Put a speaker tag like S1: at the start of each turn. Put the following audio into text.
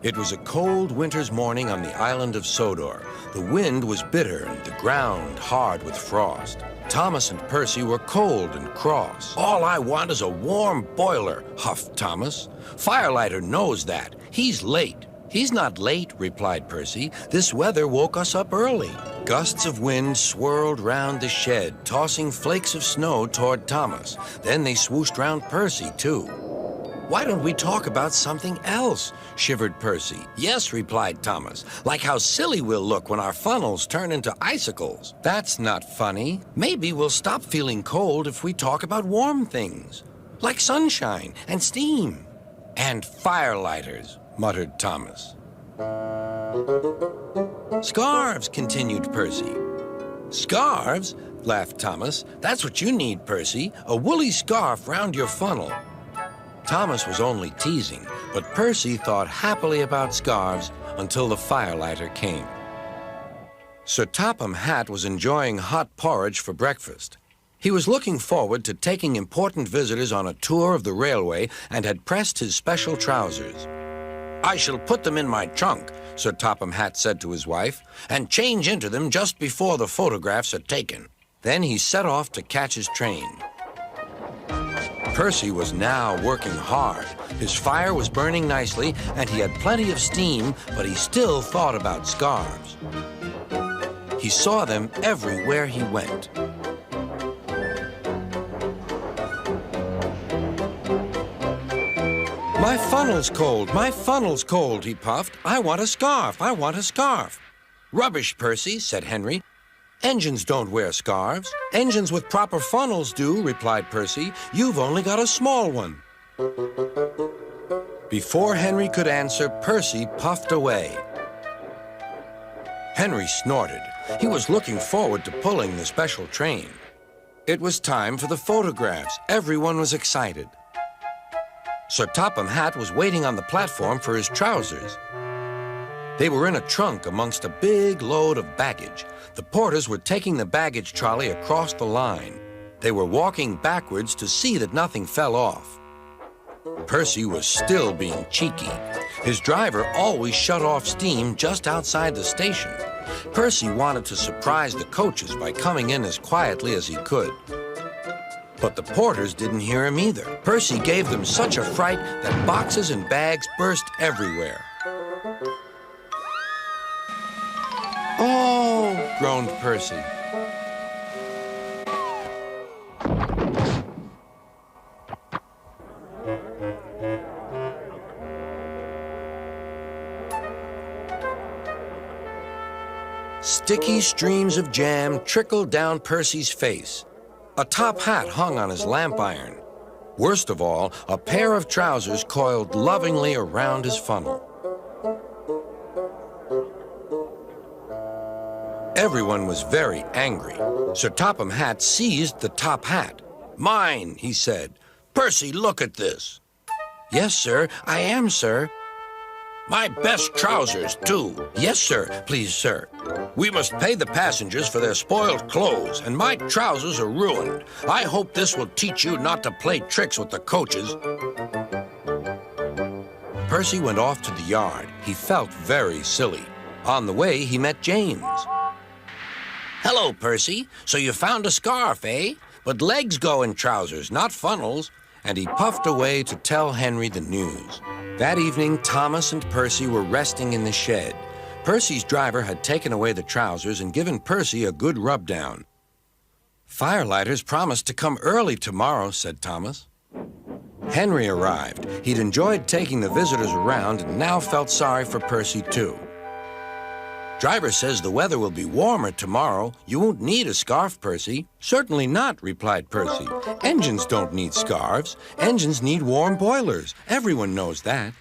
S1: It was a cold winter's morning on the island of Sodor. The wind was bitter and the ground hard with frost. Thomas and Percy were cold and cross. "All I want is a warm boiler," huffed Thomas. "Firelighter knows that. He's late." "He's not late," replied Percy. "This weather woke us up early." Gusts of wind swirled round the shed, tossing flakes of snow toward Thomas. Then they swooshed round Percy, too. "Why don't we talk about something else?" shivered Percy. "Yes," replied Thomas, "like how silly we'll look when our funnels turn into icicles." "That's not funny. Maybe we'll stop feeling cold if we talk about warm things, like sunshine and steam." "And firelighters," muttered Thomas. "Scarves," continued Percy. "Scarves?" laughed Thomas. "That's what you need, Percy, a woolly scarf round your funnel." Thomas was only teasing, but Percy thought happily about scarves until the firelighter came. Sir Topham Hatt was enjoying hot porridge for breakfast. He was looking forward to taking important visitors on a tour of the railway and had pressed his special trousers. "I shall put them in my trunk," Sir Topham Hatt said to his wife, "and change into them just before the photographs are taken." Then he set off to catch his train. Percy was now working hard. His fire was burning nicely, and he had plenty of steam, but he still thought about scarves. He saw them everywhere he went. "My funnel's cold, my funnel's cold," he puffed. "I want a scarf, I want a scarf." "Rubbish, Percy," said Henry. "Engines don't wear scarves." "Engines with proper funnels do," replied Percy. "You've only got a small one." Before Henry could answer, Percy puffed away. Henry snorted. He was looking forward to pulling the special train. It was time for the photographs. Everyone was excited. Sir Topham Hatt was waiting on the platform for his trousers. They were in a trunk amongst a big load of baggage. The porters were taking the baggage trolley across the line. They were walking backwards to see that nothing fell off. Percy was still being cheeky. His driver always shut off steam just outside the station. Percy wanted to surprise the coaches by coming in as quietly as he could. But the porters didn't hear him either. Percy gave them such a fright that boxes and bags burst everywhere. "Oh," groaned Percy. Sticky streams of jam trickled down Percy's face. A top hat hung on his lamp iron. Worst of all, a pair of trousers coiled lovingly around his funnel. Everyone was very angry. Sir Topham Hatt seized the top hat. "Mine," he said. "Percy, look at this." "Yes, sir. I am, sir." "My best trousers, too." "Yes, sir. Please, sir." "We must pay the passengers for their spoiled clothes, and my trousers are ruined. I hope this will teach you not to play tricks with the coaches." Percy went off to the yard. He felt very silly. On the way, he met James. "Hello, Percy. So you found a scarf, eh? But legs go in trousers, not funnels." And he puffed away to tell Henry the news. That evening, Thomas and Percy were resting in the shed. Percy's driver had taken away the trousers and given Percy a good rub-down. "Firelighters promised to come early tomorrow," said Thomas. Henry arrived. He'd enjoyed taking the visitors around and now felt sorry for Percy, too. "Driver says the weather will be warmer tomorrow. You won't need a scarf, Percy." "Certainly not," replied Percy. "Engines don't need scarves. Engines need warm boilers. Everyone knows that."